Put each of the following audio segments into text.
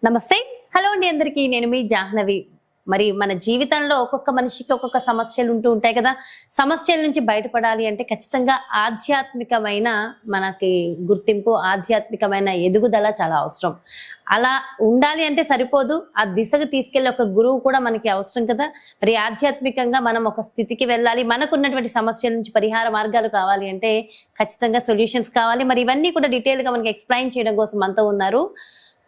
నమస్తే. హలో అండి అందరికీ. నేను మీ జాహ్నవి. మరి మన జీవితంలో ఒక్కొక్క మనిషికి ఒక్కొక్క సమస్యలు ఉంటూ ఉంటాయి కదా! సమస్యల నుంచి బయటపడాలి అంటే ఖచ్చితంగా ఆధ్యాత్మికమైన మనకి గుర్తింపు, ఆధ్యాత్మికమైన ఎదుగుదల చాలా అవసరం. అలా ఉండాలి అంటే సరిపోదు. ఆ దిశకు తీసుకెళ్ళే ఒక గురువు కూడా మనకి అవసరం కదా! మరి ఆధ్యాత్మికంగా మనం ఒక స్థితికి వెళ్ళాలి. మనకున్నటువంటి సమస్యల నుంచి పరిహార మార్గాలు కావాలి అంటే ఖచ్చితంగా సొల్యూషన్స్ కావాలి. మరి ఇవన్నీ కూడా డీటెయిల్‌గా మనకి ఎక్స్‌ప్లెయిన్ చేయడం కోసం మనతో ఉన్నారు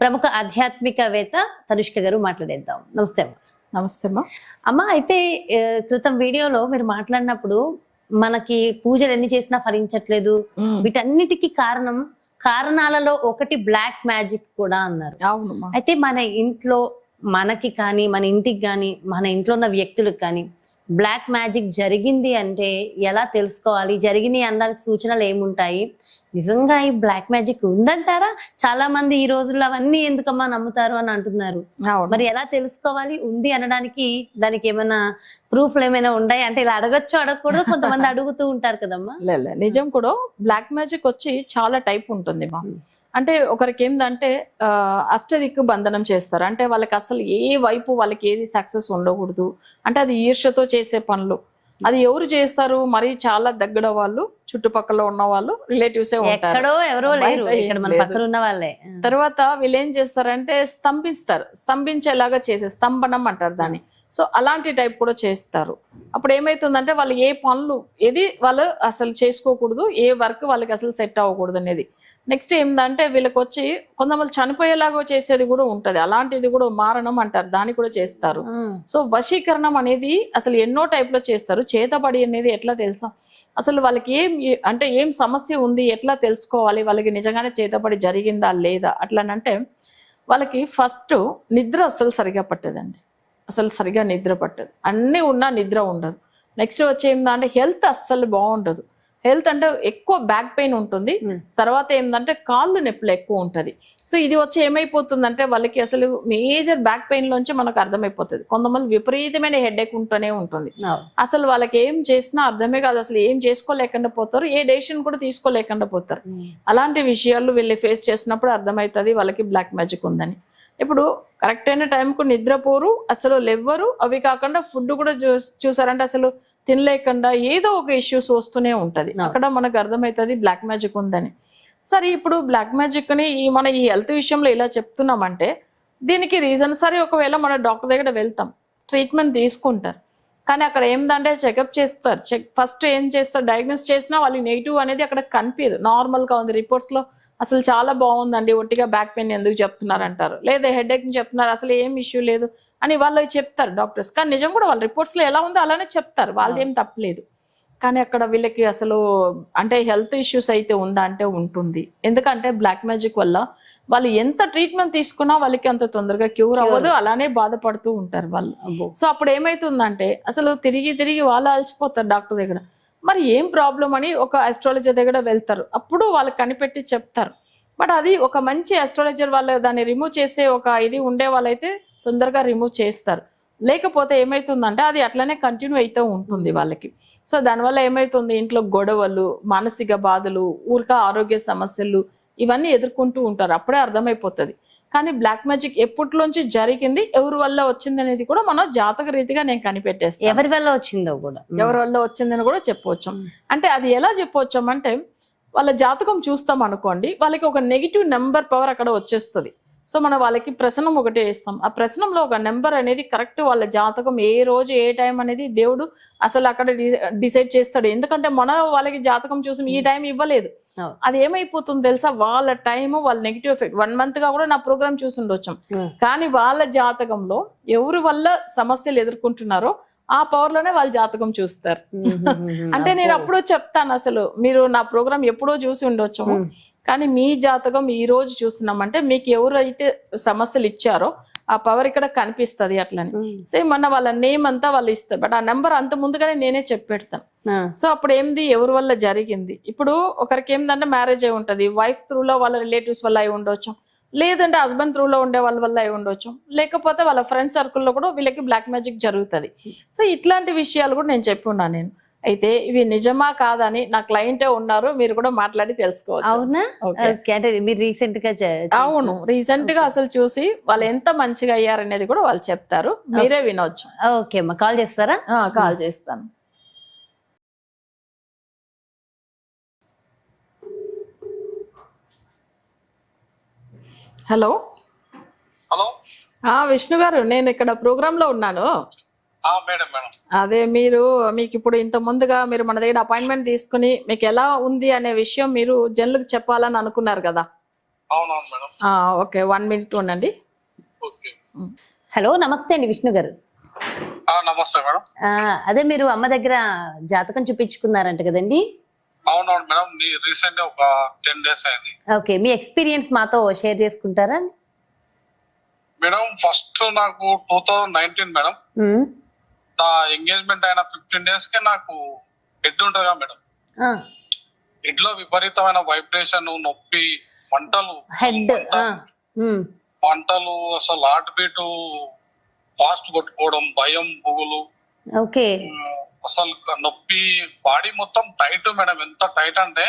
ప్రముఖ ఆధ్యాత్మికవేత్త తనుష్క గారు. మాట్లాడేద్దాం. నమస్తే అమ్మ. నమస్తే అమ్మా. అమ్మ అయితే క్రితం వీడియోలో మీరు మాట్లాడినప్పుడు మనకి పూజలు ఎన్ని చేసినా ఫలించట్లేదు, వీటన్నిటికీ కారణాలలో ఒకటి బ్లాక్ మ్యాజిక్ కూడా అన్నారు. అవునమ్మా. అయితే మన ఇంట్లో మనకి కానీ, మన ఇంటికి కానీ, మన ఇంట్లో ఉన్న వ్యక్తులకు కానీ బ్లాక్ మ్యాజిక్ జరిగింది అంటే ఎలా తెలుసుకోవాలి? జరిగినాయి అనడానికి సూచనలు ఏముంటాయి? నిజంగా ఈ బ్లాక్ మ్యాజిక్ ఉందంటారా? చాలా మంది ఈ రోజుల్లో అవన్నీ ఎందుకమ్మా నమ్ముతారు అని అంటున్నారు. అవును. మరి ఎలా తెలుసుకోవాలి? ఉంది అనడానికి దానికి ఏమైనా ప్రూఫ్లు ఏమైనా ఉన్నాయి అంటే ఇలా అడగొచ్చు, అడగకూడదు, కొంతమంది అడుగుతూ ఉంటారు కదమ్మా. లే నిజం కూడా బ్లాక్ మ్యాజిక్ వచ్చి చాలా టైప్ ఉంటుంది మా. అంటే ఒకరికి ఏంటంటే అష్టదిక్కు బంధనం చేస్తారు. అంటే వాళ్ళకి అసలు ఏ వైపు వాళ్ళకి ఏది సక్సెస్ ఉండకూడదు. అంటే అది ఈర్ష్యతో చేసే పనులు. అది ఎవరు చేస్తారు? మరి చాలా దగ్గర వాళ్ళు, చుట్టుపక్కల ఉన్న వాళ్ళు, రిలేటివ్సే ఉంటారు. ఎక్కడో ఎవరో లేరు, ఇక్కడ మన పక్కన ఉన్న వాళ్ళే. తర్వాత వీళ్ళు ఏం చేస్తారంటే స్తంభించేలాగా చేసే స్తంభనం అంటారు దాన్ని. సో అలాంటి టైప్ కూడా చేస్తారు. అప్పుడు ఏమైతుందంటే వాళ్ళు ఏ పనులు ఏది వాళ్ళు అసలు చేసుకోకూడదు, ఏ వర్క్ వాళ్ళకి అసలు సెట్ అవ్వకూడదు అనేది. నెక్స్ట్ ఏంటంటే వీళ్ళకి వచ్చి కొంతమంది చనిపోయేలాగా చేసేది కూడా ఉంటది. అలాంటిది కూడా మారణం అంటారు, దాన్ని కూడా చేస్తారు. సో వశీకరణం అనేది అసలు ఎన్నో టైప్ లో చేస్తారు. చేతబడి అనేది ఎట్లా తెలుసా? అసలు వాళ్ళకి ఏం సమస్య ఉంది, ఎట్లా తెలుసుకోవాలి, వాళ్ళకి నిజంగానే చేతబడి జరిగిందా లేదా అట్లానంటే వాళ్ళకి ఫస్ట్ నిద్ర అస్సలు సరిగా పట్టదండి. అసలు సరిగా నిద్ర పట్టదు. అన్నీ ఉన్నా నిద్ర ఉండదు. నెక్స్ట్ వచ్చి ఏంటంటే హెల్త్ అస్సలు బాగుండదు. హెల్త్ అంటే ఎక్కువ బ్యాక్ పెయిన్ ఉంటుంది. తర్వాత ఏంటంటే కాళ్ళు నొప్పులు ఎక్కువ ఉంటుంది. సో ఇది వచ్చి ఏమైపోతుందంటే వాళ్ళకి అసలు మేజర్ బ్యాక్ పెయిన్ లోంచి మనకు అర్థమైపోతుంది. కొంతమంది విపరీతమైన హెడేక్ ఉంటూనే ఉంటుంది. అసలు వాళ్ళకి ఏం చేసినా అర్థమే కాదు. అసలు ఏం చేసుకోలేకుండా పోతారు, ఏ డెసిషన్ కూడా తీసుకోలేకుండా పోతారు. అలాంటి విషయాలు వీళ్ళు ఫేస్ చేసినప్పుడు అర్థమవుతుంది వాళ్ళకి బ్లాక్ మ్యాజిక్ ఉందని. ఇప్పుడు కరెక్ట్ అయిన టైంకు నిద్రపోరు, అసలు లెవ్వరు. అవి కాకుండా ఫుడ్ కూడా చూసారంటే అసలు తినలేకుండా ఏదో ఒక ఇష్యూస్ వస్తూనే ఉంటది. అక్కడ మనకు అర్థమవుతుంది బ్లాక్ మ్యాజిక్ ఉందని. సరే, ఇప్పుడు బ్లాక్ మ్యాజిక్ ని మన ఈ హెల్త్ విషయంలో ఇలా చెప్తున్నామంటే దీనికి రీజన్ సరే, ఒకవేళ మన డాక్టర్ దగ్గర వెళ్తాం, ట్రీట్మెంట్ తీసుకుంటారు. కానీ అక్కడ ఏంటంటే చెకప్ చేస్తారు. ఫస్ట్ ఏం చేస్తారు, డయాగ్నోస్ చేసినా వాళ్ళు నెగిటివ్ అనేది అక్కడ కనిపించదు. నార్మల్ గా ఉంది, రిపోర్ట్స్ లో అసలు చాలా బాగుందండి, ఒట్టిగా బ్యాక్ పెయిన్ ఎందుకు చెప్తున్నారు అంటారు, లేదా హెడేక్ ని చెప్తున్నారు, అసలు ఏం ఇష్యూ లేదు అని వాళ్ళు చెప్తారు డాక్టర్స్. కానీ నిజం కూడా వాళ్ళ రిపోర్ట్స్ లో ఎలా ఉందో అలానే చెప్తారు, వాళ్ళది ఏం తప్పలేదు. కానీ అక్కడ వీళ్ళకి అసలు అంటే హెల్త్ ఇష్యూస్ అయితే ఉందా అంటే ఉంటుంది. ఎందుకంటే బ్లాక్ మ్యాజిక్ వల్ల వాళ్ళు ఎంత ట్రీట్మెంట్ తీసుకున్నా వాళ్ళకి అంత తొందరగా క్యూర్ అవ్వదు, అలానే బాధపడుతూ ఉంటారు వాళ్ళు. సో అప్పుడు ఏమైతుందంటే అసలు తిరిగి వాళ్ళు అలసిపోతారు డాక్టర్ దగ్గర. మరి ఏం ప్రాబ్లం అని ఒక ఆస్ట్రాలజర్ దగ్గర వెళ్తారు. అప్పుడు వాళ్ళకి కనిపెట్టి చెప్తారు. బట్ అది ఒక మంచి ఆస్ట్రాలజర్ వాళ్ళు దాన్ని రిమూవ్ చేసే ఒక ఇది ఉండే వాళ్ళైతే తొందరగా రిమూవ్ చేస్తారు. లేకపోతే ఏమైతుందంటే అది అట్లనే కంటిన్యూ అవుతూ ఉంటుంది వాళ్ళకి. సో దానివల్ల ఏమైతుంది, ఇంట్లో గొడవలు, మానసిక బాధలు, ఆరోగ్య సమస్యలు ఇవన్నీ ఎదుర్కొంటూ ఉంటారు. అప్పుడే అర్థమైపోతుంది. కానీ బ్లాక్ మ్యాజిక్ ఎప్పట్లోంచి జరిగింది, ఎవరి వల్ల వచ్చింది అనేది కూడా మన జాతక రీతిగా నేను కనిపెట్టేస్తాను. ఎవరి వల్ల వచ్చిందో కూడా, ఎవరి వల్ల వచ్చిందని కూడా చెప్పవచ్చు. అంటే అది ఎలా చెప్పవచ్చు అంటే వాళ్ళ జాతకం చూస్తాం అనుకోండి, వాళ్ళకి ఒక నెగిటివ్ నెంబర్ పవర్ అక్కడ వచ్చేస్తుంది. సో మనం వాళ్ళకి ప్రశ్నం ఒకటే వేస్తాం. ఆ ప్రశ్నంలో ఒక నెంబర్ అనేది కరెక్ట్ వాళ్ళ జాతకం ఏ రోజు ఏ టైం అనేది దేవుడు అసలు అక్కడ డిసైడ్ చేస్తాడు. ఎందుకంటే వాళ్ళకి జాతకం చూసి ఈ టైం ఇవ్వలేదు. అది ఏమైపోతుంది తెలుసా, వాళ్ళ టైం వాళ్ళ నెగిటివ్ ఎఫెక్ట్ 1 month గా కూడా నా ప్రోగ్రామ్ చూసి ఉండొచ్చు. కానీ వాళ్ళ జాతకంలో ఎవరి వల్ల సమస్యలు ఎదుర్కొంటున్నారో ఆ పవర్ లోనే వాళ్ళ జాతకం చూస్తారు. అంటే నేను అప్పుడు చెప్తాను, అసలు మీరు నా ప్రోగ్రామ్ ఎప్పుడో చూసి ఉండొచ్చు, కానీ మీ జాతకం ఈ రోజు చూస్తున్నామంటే మీకు ఎవరైతే సమస్యలు ఇచ్చారో ఆ పవర్ ఇక్కడ కనిపిస్తుంది. అట్లని సేమ్ మొన్న వాళ్ళ నేమ్ అంతా వాళ్ళు ఇస్తారు, బట్ ఆ నెంబర్ అంత ముందుగానే నేనే చెప్పెడతాను. సో అప్పుడు ఏంది, ఎవరి వల్ల జరిగింది. ఇప్పుడు ఒకరికి ఏంటంటే మ్యారేజ్ అయి ఉంటది, వైఫ్ త్రూలో వాళ్ళ రిలేటివ్స్ వల్ల అయి ఉండొచ్చు, లేదంటే హస్బెండ్ త్రూలో ఉండే వాళ్ళ వల్ల అయి ఉండొచ్చు, లేకపోతే వాళ్ళ ఫ్రెండ్ సర్కిల్లో కూడా వీళ్ళకి బ్లాక్ మ్యాజిక్ జరుగుతుంది. సో ఇట్లాంటి విషయాలు కూడా నేను చెప్పి ఉన్నాను నేను. అయితే ఇవి నిజమా కాదని నా క్లయింటే ఉన్నారు, మీరు కూడా మాట్లాడి తెలుసుకోవచ్చు. అవునా? Okay. ఓకే, అంటే మీరు రీసెంట్ గా అవును, రీసెంట్ గా అసలు చూసి వాళ్ళు ఎంత మంచిగా అయ్యారనేది కూడా వాళ్ళు చెప్తారు, మీరే వినొచ్చు. ఓకే అమ్మా, కాల్ చేస్తారా? కాల్ చేస్తాను. హలో. హలో. విష్ణు గారు, నేను ఇక్కడ ప్రోగ్రామ్ లో ఉన్నాను. Madam madam. అదే మీకు ఇప్పుడు ఇంత ముందుగా మీరు మన దగ్గర అపాయింట్మెంట్ తీసుకుని మీకు ఎలా ఉంది అనే విషయం మీరు జనులకు చెప్పాలని అనుకున్నారు కదా? అవునవును మేడం. ఓకే, 1 minute ఉండండి. ఓకే. హలో, నమస్తే అండి విష్ణు గారు. నమస్తే మేడం. అదే మీరు అమ్మ దగ్గర జాతకం చూపించుకున్నారంట కదండి? అవునవును మేడం, రీసెంట్ ఒక 10 days అయింది. ఓకే, మీ ఎక్స్పీరియన్స్ మాతో షేర్ చేసుకుంటారా? మేడం ఫస్ట్ నాకు 2019 మేడం, నా ఎంగేజ్మెంట్ అయిన 15 days కే నాకు హెడ్ ఉంటుందిగా మేడం, హెడ్ లో విపరీతమైన వైబ్రేషన్, నొప్పి, మంటలు, హెడ్ మంటలు, అసలు హార్ట్ బీట్ ఫాస్ట్ కొట్టుకోవడం, భయం, పువ్వులు, ఓకే, అసలు నొప్పి, బాడీ మొత్తం టైట్ మేడం. ఎంత టైట్ అంటే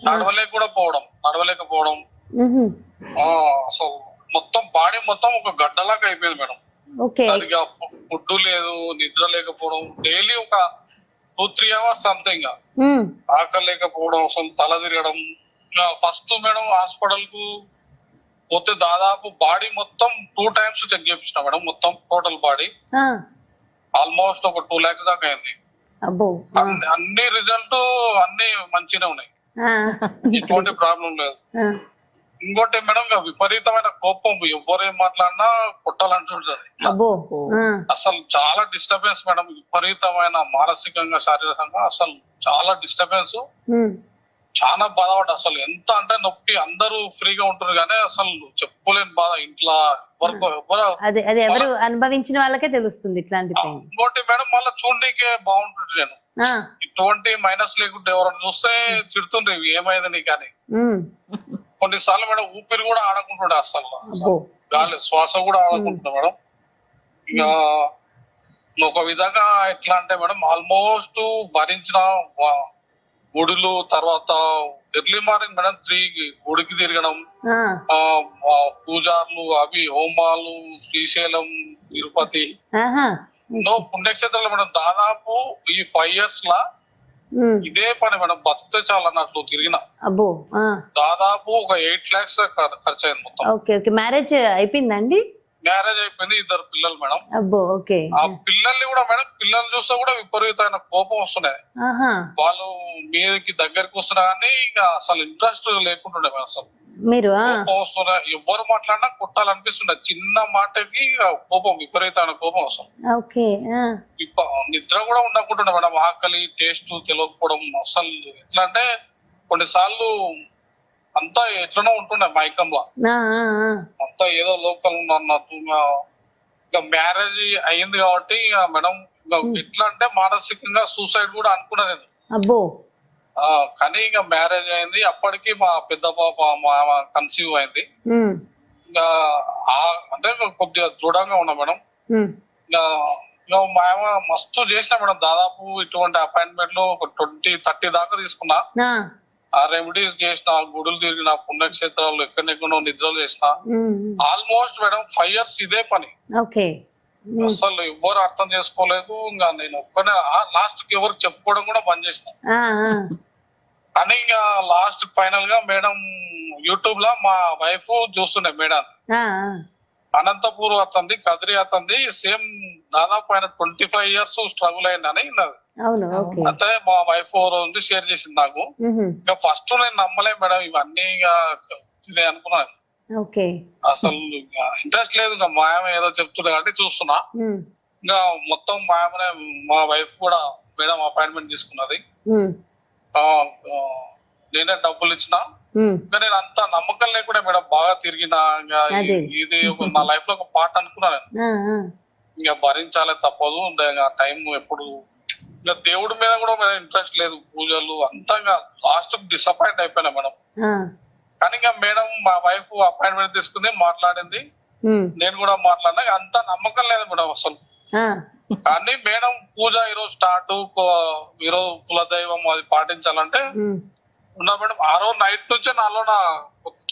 నడవలేకపోవడం, అసలు మొత్తం బాడీ మొత్తం ఒక గడ్డలాగా అయిపోయింది మేడం. సరిగా ఫుడ్ లేదు, నిద్ర లేకపోవడం, డైలీ ఒక 2-3 hours సంథింగ్, ఆకలి లేకపోవడం, అసలు తల తిరగడం. ఫస్ట్ మేడం హాస్పిటల్ కు పోతే దాదాపు బాడీ మొత్తం 2 times చెక్ చేయించిన మేడం, మొత్తం టోటల్ బాడీ ఆల్మోస్ట్ ఒక 2 lakhs దాకా అయింది. అన్ని రిజల్ట్ అన్ని మంచిగా ఉన్నాయి, ఎటువంటి ప్రాబ్లం లేదు. ఇంకోటి మేడం, విపరీతమైన కోపం, ఎవరేం మాట్లాడినా కొట్టాలంటుంటది. అసలు చాలా డిస్టర్బెన్స్ మేడం, విపరీతమైన మానసికంగా, శారీరకంగా అసలు చాలా డిస్టర్బెన్స్. చాలా బాధపడ్డా, అసలు ఎంత అంటే నొప్పి. అందరూ ఫ్రీగా ఉంటారు కానీ అసలు చెప్పుకోలేని బాధ ఇంట్లో ఎవరు అనుభవించిన వాళ్ళకే తెలుస్తుంది ఇట్లాంటి. ఇంకోటి మేడం, మళ్ళీ చూడనీకే బాగుంటుంది. నేను ఇటువంటి మైనస్ లేకుంటే ఎవరైనా చూస్తే తిడుతుండే, ఏమైంది నీకు అని. కొన్నిసార్లు మేడం ఊపిరి కూడా ఆడకుంటుండే, అసలు గాలి శ్వాస కూడా ఆడకుంటుండే మేడం. ఇక ఒక విధంగా ఎట్లా అంటే మేడం, ఆల్మోస్ట్ భరించిన గుడులు, తర్వాత ఎర్లీ మార్నింగ్ మేడం 3 గుడికి తిరగడం, పూజార్లు, అవి హోమాలు, శ్రీశైలం, తిరుపతి, పుణ్యక్షేత్రాలు మేడం. దాదాపు ఈ 5 years లా ఇదే పని మేడం, బతికితే చాలు అన్నట్లు తిరిగిన. దాదాపు ఒక 8 lakhs ఖర్చు అయింది మొత్తం. మ్యారేజ్ అయిపోయిందండి? మ్యారేజ్ అయిపోయింది, 2 పిల్లలు మేడం. ఆ పిల్లల్ని కూడా మేడం, పిల్లలు చూస్తే కూడా విపరీతమైన కోపం వస్తున్నాయి. వాళ్ళు మీదకి దగ్గరికి వస్తున్నా కానీ ఇక అసలు ఇంట్రెస్ట్ లేకుంటుండే మేడం. అసలు కోపం వస్తున్నా, ఎవరు మాట్లాడినా కొట్టాలనిపిస్తుండే, చిన్న మాటకి కోపం, విపరీతమైన కోపం అసలు. నిద్ర కూడా ఉండకుంటుండే మేడం, ఆకలి, టేస్ట్ తెలియకపోవడం. అసలు ఎట్లా అంటే కొన్నిసార్లు అంతా ఎట్లనో ఉంటుండే మైకంలో, అంతా ఏదో లోకల్ ఉన్నట్టు. ఇంకా మ్యారేజ్ అయ్యింది కాబట్టి మేడం, ఎట్లా అంటే మానసికంగా సూసైడ్ కూడా అనుకున్నా నేను. కానీ ఇంకా మ్యారేజ్ అయింది, అప్పటికి మా పెద్ద పాప కన్సీవ్ అయింది. ఇంకా అంటే కొద్దిగా దృఢంగా ఉన్నా మేడం. ఇంకా మా మస్తు చేసిన మేడం, దాదాపు ఇటువంటి అపాయింట్మెంట్ లో ఒక 20-30 దాకా తీసుకున్నా. ఆ రెమెడీస్ చేసిన, గుడులు తిరిగిన, పుణ్యక్షేత్రాలు ఎక్కడెక్కడో నిద్రలు చేసిన. ఆల్మోస్ట్ మేడం 5 years ఇదే పని. అసలు ఎవరు అర్థం చేసుకోలేదు. ఇంకా నేను ఒక్కనే లాస్ట్ కి ఎవరికి చెప్పుకోవడం కూడా బంద్ చేసిన. కానీ ఇంకా లాస్ట్ ఫైనల్ గా మేడం యూట్యూబ్ లో మా వైఫ్ చూస్తుండే మేడం, అనంతపూర్ అతంది, కదిరి అతంది, సేమ్ దాదాపు ఆయన 25 years స్ట్రగుల్ అయిందని. అంటే మా వైఫ్ రోజు షేర్ చేసింది నాకు. ఇంకా ఫస్ట్ నేను నమ్మలే మేడం, ఇవన్నీ ఇదే అనుకున్నాను. అసలు ఇంట్రెస్ట్ లేదు, ఇంకా మా ఆమె ఏదో చెప్తుంది కాబట్టి చూస్తున్నా. ఇంకా మొత్తం మా ఆమె, మా వైఫ్ కూడా మేడం అపాయింట్మెంట్ తీసుకున్నది. నేనే డబ్బులు ఇచ్చిన. ఇంకా నేను అంత నమ్మకం లేకుండా మేడం బాగా తిరిగినా. ఇంకా ఇది నా లైఫ్ లో ఒక పార్ట్ అనుకున్నాను. ఇంకా భరించాలే, తప్పదు. ఇంకా టైం ఎప్పుడు, ఇంకా దేవుడి మీద కూడా ఇంట్రెస్ట్ లేదు, పూజలు అంతా. ఇంకా లాస్ట్ డిసప్పాయింట్ అయిపోయినా మేడం. కానీ ఇంకా మేడం మా వైఫ్ అపాయింట్మెంట్ తీసుకుంది, మాట్లాడింది, నేను కూడా మాట్లాడినా. అంత నమ్మకం లేదు మేడం అసలు. ఆ, కానీ మేడం పూజ ఈరోజు స్టార్ట్, ఈరోజు కులదైవం అది పాటించాలంటే ఉమ్, ఉన్నా మేడం. ఆ రోజు నైట్ నుంచే నాలో నా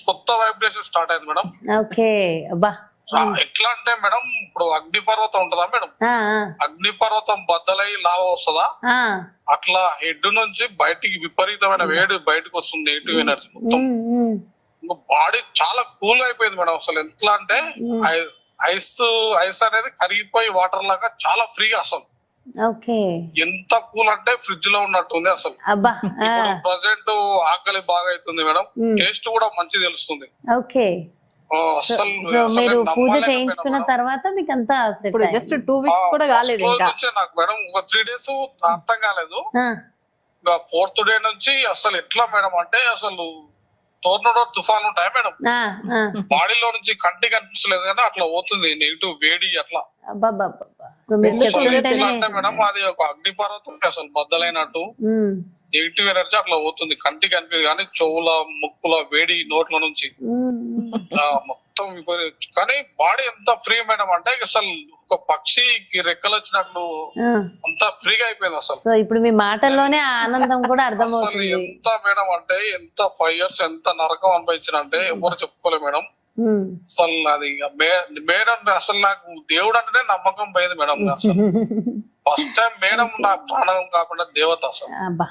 కొత్త వైబ్రేషన్ స్టార్ట్ అయింది మేడం. ఓకే. అబ్బా. ఎట్లా అంటే మేడం, ఇప్పుడు అగ్ని పర్వతం ఉంటదా మేడం, ఆ, ఆ, అగ్ని పర్వతం బద్దలై లావా వస్తుందా, ఆ, అట్లా హెడ్ నుంచి బయటికి విపరీతమైన వేడి బయటకు వస్తుంది, నెగిటివ్ ఎనర్జీ మొత్తం. ఉమ్, ఉమ్, బాడీ చాలా కూల్ అయిపోయింది మేడం. అసలు ఎట్లా అంటే ఐస్ ఐస్ అనేది కరిగిపోయి వాటర్ లాగా చాలా ఫ్రీగా అసలు ఓకే. ఎంత కూల్ అంటే ఫ్రిడ్జ్ లో ఉన్నట్టుంది అసలు. అబ్బా. ఆ, ఇప్పుడు ప్రజెంట్ ఆకలి బాగా అవుతుంది మేడం, టేస్ట్ కూడా మంచి తెలుస్తుంది. ఓకే. అసలు సో అసలు మీరు పూజ నమ్మలేకపోయినా చేయించుకున్న మేడం. తర్వాత మీకు అంతా సెట్ ఇప్పుడు జస్ట్ 2 weeks కూడా కాలేదు ఫస్ట్ రోజు ఇంకా. నుంచే నాకు మేడం ఒక 3 days అర్థం కాలేదు. ఇంకా 4th day నుంచి అసలు ఎట్లా మేడం అంటే అసలు టోర్నడో తుఫాన్ ఉంటాయి మేడం, బాడీలో నుంచి కంటికి కనిపించలేదు కానీ అట్లా పోతుంది నెగిటివ్ వేడి అట్లా. సో మీరు అసలు చెప్తుంటేనే ఎట్లా అంటే మేడం అది ఒక అగ్ని పర్వతం అసలు బద్దలైనట్టు ఉమ్, నెగిటివ్ ఎనర్జీ అట్లా పోతుంది, కంటికి కనిపించదు కానీ చెవుల ముక్కుల వేడి నోట్ల నుంచి ఉమ్, మొత్తం కానీ బాడీ ఎంత ఫ్రీ మేడం అంటే అసలు ఒక పక్షికి రెక్కలు వచ్చినట్లు ఆ. అంత ఫ్రీగా అయిపోయింది అసలు. సో ఇప్పుడు మీ మాటల్లోనే ఆ ఆనందం కూడా అసలు అర్థమవుతుంది. ఎంత మేడం అంటే ఎంత 5 years ఎంత నరకం అనిపించిన అంటే ఎవరు చెప్పుకోలే మేడం. ఉమ్. అసలు అది మేడం అసలు నాకు దేవుడు అంటేనే నమ్మకం పోయింది మేడం. అసలు ఫస్ట్ టైం మేడం నా ప్రాణం కాకుండా దేవత అసలు. అబ్బా.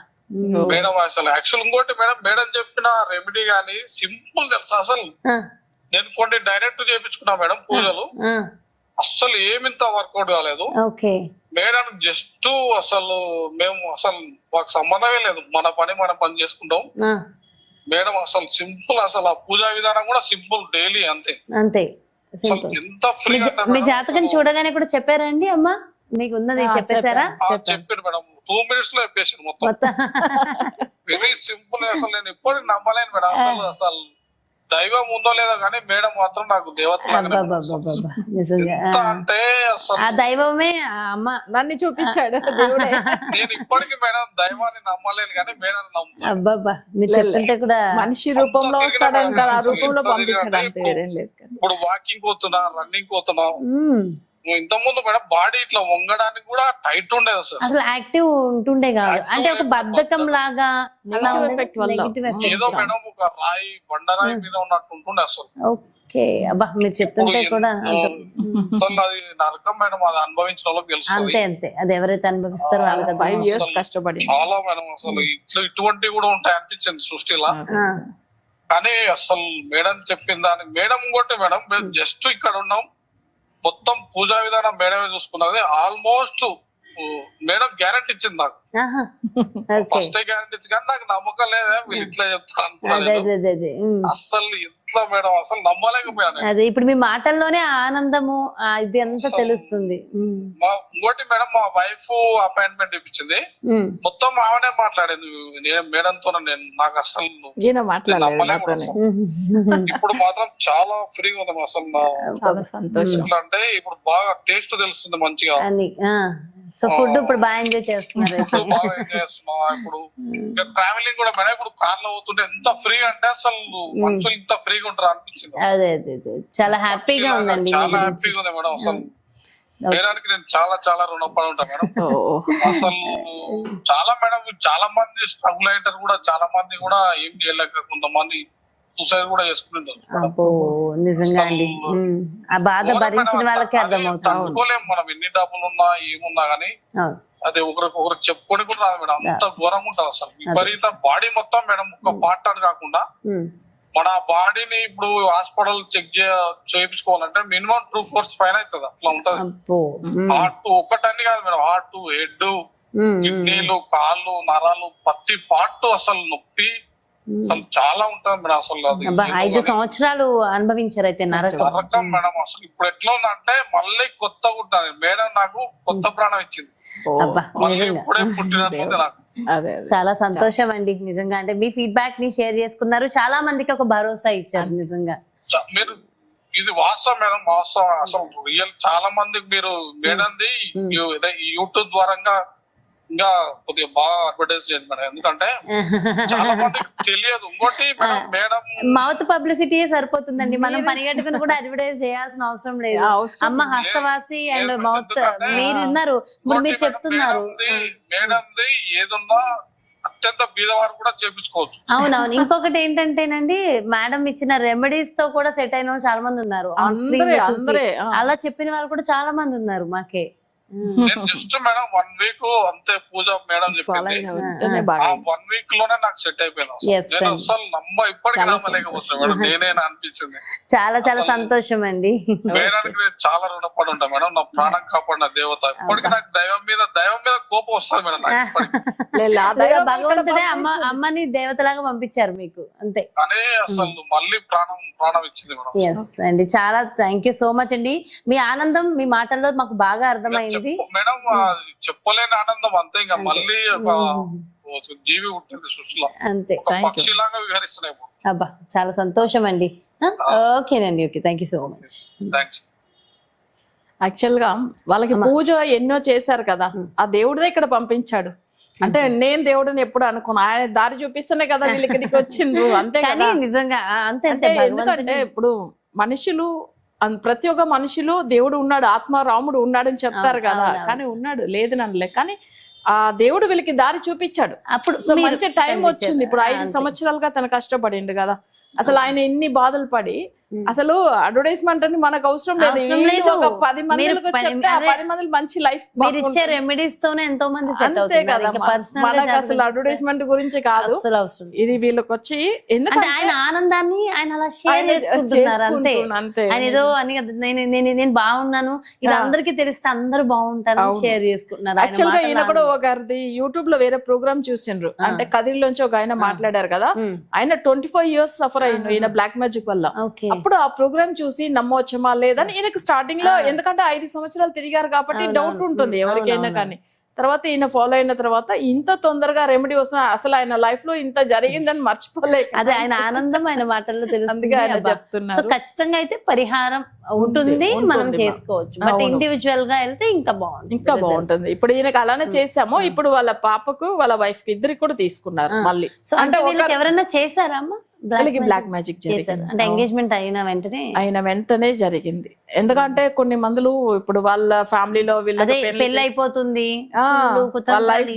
మేడం అసలు యాక్చువల్ ఇంకోటి మేడం, మేడం చెప్పిన రెమెడీ గానీ సింపుల్ తెలుసా అసలు. ఆ, నేను కొన్ని డైరెక్ట్ చేపించుకున్నా మేడం పూజలు, ఆ, అస్సలు ఏమింత వర్కౌట్ కాలేదు ఓకే. మేడం. జస్ట్ అసలు మేము అసలు మాకు సంబంధమే లేదు, మన పని మనం పని చేసుకుంటాం ఆ, మేడం. అసలు సింపుల్, అసలు ఆ పూజా విధానం కూడా సింపుల్, డైలీ అంతే. అంతే అసలు సింపుల్. ఎంత ఫ్రీ మీ జాతకం చూడగానే కూడా చెప్పారండి అమ్మా, మీకు ఉన్నది చెప్పేశారా? చెప్పారు మేడం, 2 minutes లో చెప్పేసి మొత్తం. మొత్తం వెరీ సింపుల్. అసలు నేను ఇప్పటికి నమ్మలేను మేడం. అసలు దైవం ఉందో లేదో కానీ మేడం మాత్రం నాకు దేవత అబ్బబ్బబ్బబ్బబ్బా. నిజంగా అంటే అసలు ఆ దైవమే ఆ అమ్మ నన్ను చూపించాడు దేవుడే. నేను ఇప్పటికి మేడం దైవాన్ని నమ్మలేను కానీ మేడం నమ్ముతాను. అబ్బాబ్బా మీరు చెప్తుంటే కూడా మనిషి రూపంలో వస్తాడంట, ఆ రూపంలో పంపించాడు అంతే, వేరేం లేదు. ఇప్పుడు వాకింగ్ పోతున్నా, రన్నింగ్ పోతున్నా, ఉమ్, ఇంత ముందు మేడం బాడీ ఇట్లా వంగడానికి కూడా టైట్ ఉండేది అసలు యాక్టివ్ ఉంటుండే కాదు, అంటే ఒక బద్ధకం లాగా అలా Negative effect వల్ల. నెగిటివ్ ఏదో ఎఫెక్ట్. మేడం ఒక రాయి బండరాయి మీద ఉన్నట్టు ఉంటుండే అసలు. ఓకే. అబ్బా మీరు చెప్తుంటే కూడా అసలు అది నరకం మేడం, అది అనుభవించిన వాళ్ళకి తెలుస్తుంది. అంతే అంతే, అది ఎవరైతే అనుభవిస్తారో వాళ్ళకి 5 years అసలు కష్టపడి చాలా మేడం. అసలు ఇటువంటివి కూడా ఉంటాయి అనిపించింది సృష్టిలా. కానీ అసలు మేడం చెప్పిన దానికి మేడం కొట్టే మేడం, మేము జస్ట్ ఇక్కడ ఉన్నాం, మొత్తం పూజా విధానం మేడమే చూసుకున్నది. ఆల్మోస్ట్ మేడం గ్యారెంటీ ఇచ్చింది నాకు. ఫస్ట్ గ్యారెంటీ ఇచ్చి కానీ నాకు నమ్మకం లేదా వీళ్ళు ఇట్లా చెప్తారు అనుకున్నాను. అసలు ఎట్లా మేడం అసలు నమ్మలేకపోయాను. అదే ఇప్పుడు మీ మాటల్లోనే ఆ ఆనందము ఇది అంతా తెలుస్తుంది. ఇంకోటి మేడం, మా వైఫ్ అపాయింట్మెంట్ ఇప్పించింది, మొత్తం ఆమెనే మాట్లాడేది. నేను మేడంతో నాకు అసలు నమ్మలేకపోయాను. ఇప్పుడు మాత్రం చాలా ఫ్రీగా ఉంది అసలు. ఎట్లా అంటే ఇప్పుడు బాగా టేస్ట్ తెలుస్తుంది మంచిగా. సో ఫుడ్ ఇప్పుడు బాగా ఎంజాయ్ చేస్తున్నారు. బాగా ఎంజాయ్ చేస్తున్నా. ఇప్పుడు ట్రావెలింగ్ కూడా మేడం, ఇప్పుడు కార్ లో అవుతుంటే ఎంత ఫ్రీగా అంటే అసలు మనుషులు ఇంత ఫ్రీగా ఉంటారు అనిపించింది. అదే అదే చాలా హ్యాపీగా ఉందండి. చాలా హ్యాపీగా ఉంది మేడం. అసలు మేడానికి నేను చాలా చాలా రుణపడి ఉంటాను మేడం. అసలు చాలా మేడం, చాలా మంది స్ట్రగుల్ అయ్యారు కూడా, చాలా మంది కూడా ఏం చేయలేక కొంతమంది సూసైడ్ కూడా చేసుకుంటుంటారు. నిజంగా అండి, ఆ బాధ భరించిన వాళ్ళకే అర్థమవుతుంది. తట్టుకోలేం మనం, ఎన్ని డబ్బులు ఉన్నా ఏమున్నా గానీ అది ఒకరికి చెప్పుకొని కూడా రాదు మేడం, అంత ఘోరంగా ఉంటుంది అసలు. విపరీత బాడీ మొత్తం మేడం, ఒక పార్ట్ అని కాకుండా మన బాడీని ఇప్పుడు హాస్పిటల్ చెక్ చేయించుకోవాలంటే మినిమం 2 crores పైన అవుతుంది, అట్లా ఉంటది. హార్ట్ ఒక్కటన్ని కాదు మేడం, హార్ట్, హెడ్, కిడ్నీలు, కాళ్ళు, నరాలు, ప్రతి పార్ట్ అసలు నొప్పి అసలు చాలా ఉంటది మేడం. అసలు 5 సంవత్సరాలు అనుభవించారు అయితే నరకం మేడం. అసలు ఇప్పుడు ఎట్లా ఉందంటే మళ్ళీ కొత్తగా ఉంటాను మేడం, నాకు కొత్త ప్రాణం ఇచ్చింది. ఇప్పుడే పుట్టినట్టు నాకు చాలా సంతోషం అండి నిజంగా. అంటే మీ ఫీడ్బ్యాక్ ని షేర్ చేసుకున్నారు, చాలా మందికి ఒక భరోసా ఇచ్చారు నిజంగా. మీరు ఇది వాస్తవం మేడం, వాస్తవం అసలు రియల్. చాలా మందికి మీరు మేడంది యూట్యూబ్ ద్వారంగా ఇంకా కొద్దిగా బాగా అడ్వర్టైజ్ చేయండి మేడం, ఎందుకంటే చాలా మందికి తెలియదు. ఇంకోటి మేడం మౌత్ పబ్లిసిటీ సరిపోతుందండి, మనం పని కట్టుకుని కూడా అడ్వర్టైజ్ చేయాల్సిన అవసరం లేదు. అమ్మ హస్తవాసి అండ్ మౌత్ మీరు ఉన్నారు, ఇప్పుడు మీరు చెప్తున్నారు. మేడంది ఏదున్నా అత్యంత బీదవారు కూడా చేపించుకోవచ్చు. అవునవును. ఇంకొకటి ఏంటంటేనండి, మేడం ఇచ్చిన రెమెడీస్ తో కూడా సెట్ అయిన వాళ్ళు చాలా మంది ఉన్నారు. ఆన్ స్క్రీన్ లో చూసి అలా చెప్పిన వాళ్ళు కూడా చాలా మంది ఉన్నారు మాకే. జస్ట్ మేడం 1 వీక్ అంతే పూజ మేడం చెప్పింది, ఆ 1 వీక్ లోనే నాకు సెట్ అయిపోయింది. నేను అసలు ఇప్పటికీ నమ్మలేకపోతున్నా మేడం, నేనే అనిపించింది. చాలా చాలా సంతోషం అండి. మేడానికి నేను చాలా రుణపడి ఉంటాను మేడం, నా ప్రాణం కాపాడిన దేవత. ఇప్పటికీ నాకు దైవం మీద కోపం వస్తుంది మేడం నాకు. భగవంతుడే అమ్మని దేవతలాగా పంపించారు మీకు, అంతే. కానీ అసలు మళ్ళీ ప్రాణం ఇచ్చింది మేడం. ఎస్ అండి, చాలా థ్యాంక్ యూ సో మచ్ అండి. మీ ఆనందం మీ మాటల్లో మాకు బాగా అర్థమైంది మేడం. చెప్పలేని ఆనందం అంతే. ఇంకా మళ్ళీ జీవి ఉంటుంది సృష్టిలో, అంతే. పక్షిలాగా విహరిస్తున్నాయి. అబ్బా చాలా సంతోషం అండి. ఓకేనండి, okay, thank you so much. Thanks. Actual గా వాళ్ళకి పూజ ఎన్నో చేశారు కదా, ఆ దేవుడిదే ఇక్కడ పంపించాడు. అంటే నేను దేవుడిని ఎప్పుడు అనుకోను, ఆయన దారి చూపిస్తేనే కదా వీళ్ళు ఇక్కడికి వచ్చిండ్రు, అంతే కదా. నిజంగా అంతే. ఎందుకంటే ఇప్పుడు మనుషులు ప్రతి ఒక్క మనిషిలో దేవుడు ఉన్నాడు, ఆత్మ రాముడు ఉన్నాడని చెప్తారు కదా, కానీ ఉన్నాడు లేదు నన్నలే, కానీ ఆ దేవుడు వీళ్ళకి దారి చూపించాడు. అప్పుడు సో మంచి టైం వచ్చింది. ఇప్పుడు 5 సంవత్సరాలుగా తను కష్టపడిండు కదా, అసలు ఆయన ఎన్ని బాధలు పడి, అసలు అడ్వర్టైజ్మెంట్ అని మనకు అవసరం లేదు. 10 మంది మంచి లైఫ్ మీరు ఇచ్చే రెమెడీస్ తోనే ఎంతో మంది సెట్ అవుతారు. మనకు అసలు అడ్వర్టైజ్మెంట్ గురించి కాదు ఇది, వీళ్ళకి వచ్చి ఎందుకంటే ఆయన ఆనందాన్ని ఆయన అలా షేర్ చేసుకుంటున్నారు, అంతే. ఆయన ఏదో అని నేను బాగున్నాను, ఇది అందరికి తెలిస్తే అందరూ బాగుంటారు షేర్ చేసుకుంటున్నారు. యాక్చువల్ గా ఈయన కూడా ఒకరిది యూట్యూబ్ లో వేరే ప్రోగ్రామ్ చూసిండ్రు, అంటే కదిరిలోంచి ఒక ఆయన మాట్లాడారు కదా, ఆయన 24 years సఫర్ అయ్యిండు ఈయన బ్లాక్ మ్యాజిక్ వల్ల. అప్పుడు ఆ ప్రోగ్రామ్ చూసి నమ్మవచ్చమా లేదని ఈయనకు స్టార్టింగ్ లో, ఎందుకంటే 5 సంవత్సరాలు తిరిగారు కాబట్టి డౌట్ ఉంటుంది ఎవరికైనా. కానీ తర్వాత ఈయన ఫాలో అయిన తర్వాత ఇంత తొందరగా రెమెడీ వస్తున్నా, అసలు ఆయన లైఫ్ లో ఇంత జరిగిందని మర్చిపోలేదు. అదే ఆయన ఆనందం ఆయన మాటల్లో తెలుస్తుంది. సో ఖచ్చితంగా అయితే పరిహారం ఉంటుంది, మనం చేసుకోవచ్చు. బట్ ఇండివిజువల్ గా వెళ్తే ఇంకా బాగుంటుంది. ఇప్పుడు ఈయనకి అలానే చేసాము. ఇప్పుడు వాళ్ళ పాపకు వాళ్ళ వైఫ్ కి ఇద్దరికి కూడా తీసుకున్నారు మళ్ళీ. సో అంటే వీళ్ళకి ఎవరైనా చేశారా అమ్మా బ్లాక్ మ్యాజిక్ చేశారు? అంటే ఎంగేజ్మెంట్ అయిన వెంటనే జరిగింది. ఎందుకంటే కొన్ని మందులు ఇప్పుడు వాళ్ళ ఫ్యామిలీలో పెళ్లి అయిపోతుంది,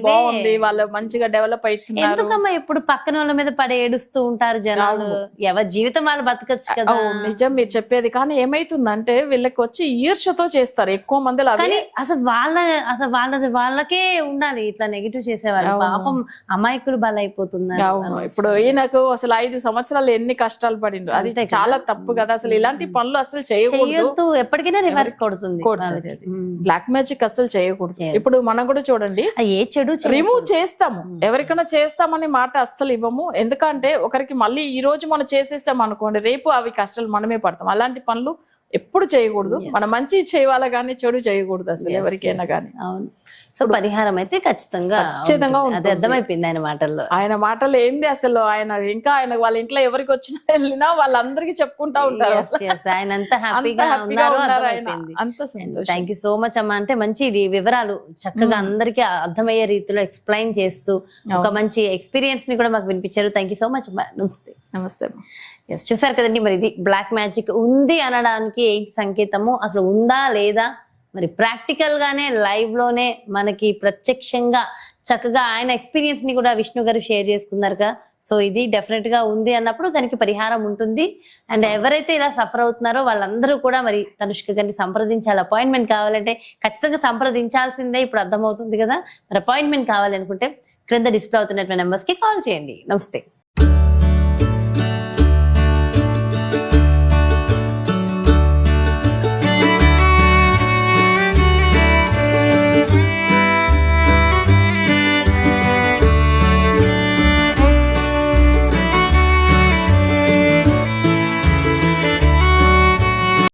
బాగుంది, వాళ్ళు మంచిగా డెవలప్ అవుతున్నారు. ఎందుకమ్మా ఇప్పుడు పక్కన వాళ్ళ మీద పడి ఏడుస్తూ ఉంటారు జనాలు? ఎవరి జీవితం వాళ్ళు బతకచ్చు కదా. నిజం మీరు చెప్పేది. కానీ ఏమైతుందంటే వీళ్ళకి వచ్చి ఈర్ష్యతో చేస్తారు ఎక్కువ మంది. కానీ వాళ్ళకే ఉండాలి ఇట్లా నెగిటివ్ చేసేవారు. పాపం అమాయకులు బలైపోతున్నారు. ఇప్పుడు ఈయనకు అసలు 5 సంవత్సరాలు ఎన్ని కష్టాలు పడిండు, అది చాలా తప్పు కదా. అసలు ఇలాంటి పనులు అసలు చేయకూడదు, ఎప్పటికైనా రివర్స్ కొడుతుంది. బ్లాక్ మ్యాజిక్ అసలు చేయకూడదు. ఇప్పుడు మనం కూడా చూడండి, ఏ చెడు రిమూవ్ చేస్తాము, ఎవరికైనా చేస్తామనే మాట అస్సలు ఇవ్వము. ఎందుకంటే ఒకరికి మళ్ళీ ఈ రోజు మనం చేసేసాం అనుకోండి, రేపు అవి కష్టాలు మనమే పడతాం. అలాంటి పనులు ఎప్పుడు చేయకూడదు. మనం మంచి చేయాలి కానీ చెడు చేయకూడదు అసలు ఎవరికైనా కానీ. అవును. సో పరిహారం అయితే ఖచ్చితంగా అది అర్థమైపోయింది ఆయన మాటల్లో. ఆయన మాటలు ఏంది అసలు, ఆయన ఇంకా వాళ్ళ ఇంట్లో ఎవరికి వచ్చినా వెళ్ళినా వాళ్ళందరికీ చెప్పుకుంటా ఉంటారు. ఆయన అంతా హ్యాపీగా ఉన్నారు, అర్థమైపోయింది. థ్యాంక్ యూ సో మచ్ అమ్మా. అంటే మంచి వివరాలు చక్కగా అందరికి అర్థమయ్యే రీతిలో ఎక్స్ప్లెయిన్ చేస్తూ ఒక మంచి ఎక్స్పీరియన్స్ ని కూడా మాకు వినిపించారు. థ్యాంక్ యూ సో మచ్ అమ్మా. నమస్తే. నమస్తే. ఎస్, చూసారు కదండి, మరి ఇది బ్లాక్ మ్యాజిక్ ఉంది అనడానికి ఏంటి సంకేతము, అసలు ఉందా లేదా, మరి ప్రాక్టికల్ గానే లైవ్ లోనే మనకి ప్రత్యక్షంగా చక్కగా ఆయన ఎక్స్పీరియన్స్ ని కూడా విష్ణు గారు షేర్ చేసుకున్నారుగా. సో ఇది డెఫినెట్ గా ఉంది అన్నప్పుడు దానికి పరిహారం ఉంటుంది. అండ్ ఎవరైతే ఇలా సఫర్ అవుతున్నారో వాళ్ళందరూ కూడా మరి తనుష్క గారిని సంప్రదించాలి. అపాయింట్మెంట్ కావాలంటే ఖచ్చితంగా సంప్రదించాల్సిందే, ఇప్పుడు అర్థమవుతుంది కదా. మరి అపాయింట్మెంట్ కావాలనుకుంటే క్రింద డిస్ప్లే అవుతున్నటువంటి నెంబర్స్ కి కాల్ చేయండి. నమస్తే.